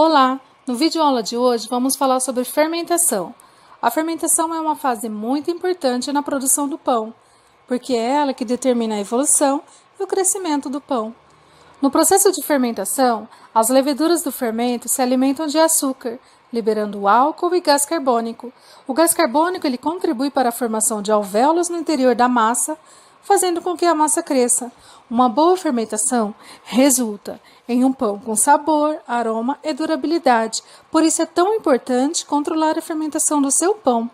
Olá! No vídeo aula de hoje vamos falar sobre fermentação. A fermentação é uma fase muito importante na produção do pão, porque é ela que determina a evolução e o crescimento do pão. No processo de fermentação, as leveduras do fermento se alimentam de açúcar, liberando álcool e gás carbônico. O gás carbônico ele contribui para a formação de alvéolos no interior da massa, fazendo com que a massa cresça. Uma boa fermentação resulta em um pão com sabor, aroma e durabilidade. Por isso é tão importante controlar a fermentação do seu pão.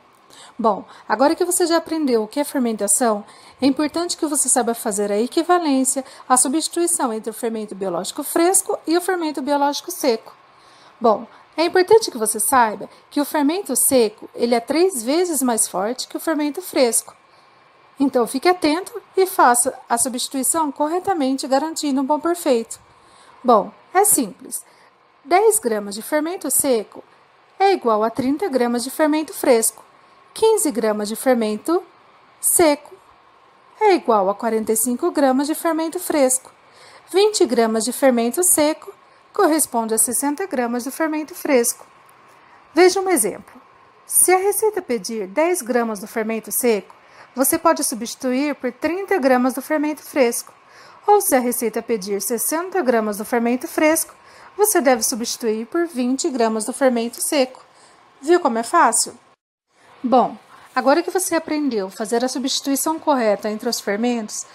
Bom, agora que você já aprendeu o que é fermentação, é importante que você saiba fazer a equivalência, a substituição entre o fermento biológico fresco e o fermento biológico seco. Bom, é importante que você saiba que o fermento seco ele é 3 vezes mais forte que o fermento fresco. Então, fique atento e faça a substituição corretamente, garantindo um pão perfeito. Bom, é simples. 10 gramas de fermento seco é igual a 30 gramas de fermento fresco. 15 gramas de fermento seco é igual a 45 gramas de fermento fresco. 20 gramas de fermento seco corresponde a 60 gramas de fermento fresco. Veja um exemplo. Se a receita pedir 10 gramas do fermento seco, você pode substituir por 30 gramas do fermento fresco. Ou se a receita pedir 60 gramas do fermento fresco, você deve substituir por 20 gramas do fermento seco. Viu como é fácil? Bom, agora que você aprendeu a fazer a substituição correta entre os fermentos,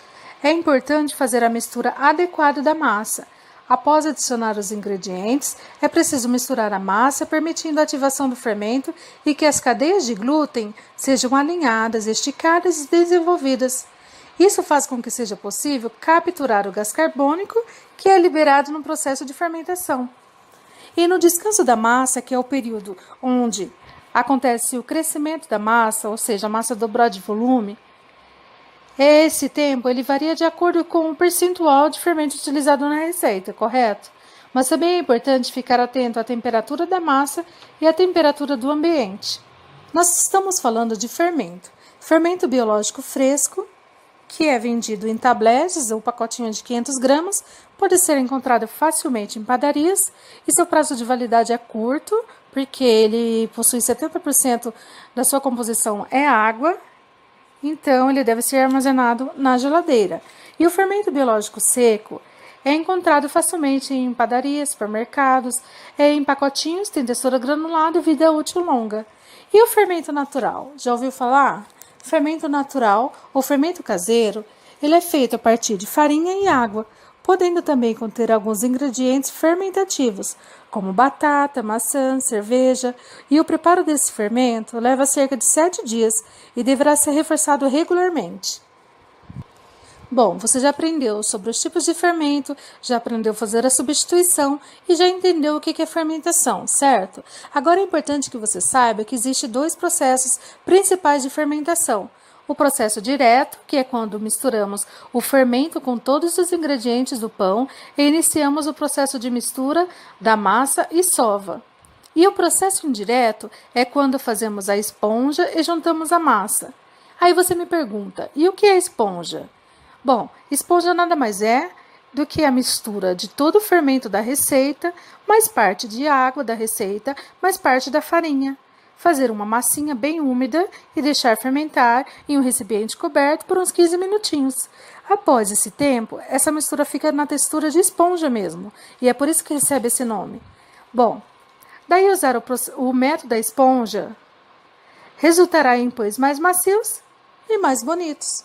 é importante fazer a mistura adequada da massa. Após adicionar os ingredientes, é preciso misturar a massa, permitindo a ativação do fermento e que as cadeias de glúten sejam alinhadas, esticadas e desenvolvidas. Isso faz com que seja possível capturar o gás carbônico que é liberado no processo de fermentação. E no descanso da massa, que é o período onde acontece o crescimento da massa, ou seja, a massa dobrar de volume, esse tempo ele varia de acordo com o percentual de fermento utilizado na receita, correto? Mas também é importante ficar atento à temperatura da massa e à temperatura do ambiente. Nós estamos falando de fermento. Fermento biológico fresco, que é vendido em tabletes ou pacotinho de 500 gramas, pode ser encontrado facilmente em padarias e seu prazo de validade é curto, porque ele possui 70% da sua composição é água. Então, ele deve ser armazenado na geladeira. E o fermento biológico seco é encontrado facilmente em padarias, supermercados, em pacotinhos, tem textura granulada e vida útil longa. E o fermento natural? Já ouviu falar? Fermento natural ou fermento caseiro, ele é feito a partir de farinha e água, podendo também conter alguns ingredientes fermentativos, como batata, maçã, cerveja, e o preparo desse fermento leva cerca de 7 dias e deverá ser reforçado regularmente. Bom, você já aprendeu sobre os tipos de fermento, já aprendeu a fazer a substituição e já entendeu o que é fermentação, certo? Agora é importante que você saiba que existem 2 processos principais de fermentação. O processo direto, que é quando misturamos o fermento com todos os ingredientes do pão e iniciamos o processo de mistura da massa e sova. E o processo indireto é quando fazemos a esponja e juntamos a massa. Aí você me pergunta, e o que é esponja? Bom, esponja nada mais é do que a mistura de todo o fermento da receita, mais parte de água da receita, mais parte da farinha. Fazer uma massinha bem úmida e deixar fermentar em um recipiente coberto por uns 15 minutinhos. Após esse tempo, essa mistura fica na textura de esponja mesmo, e é por isso que recebe esse nome. Bom, daí usar o método da esponja resultará em pães mais macios e mais bonitos.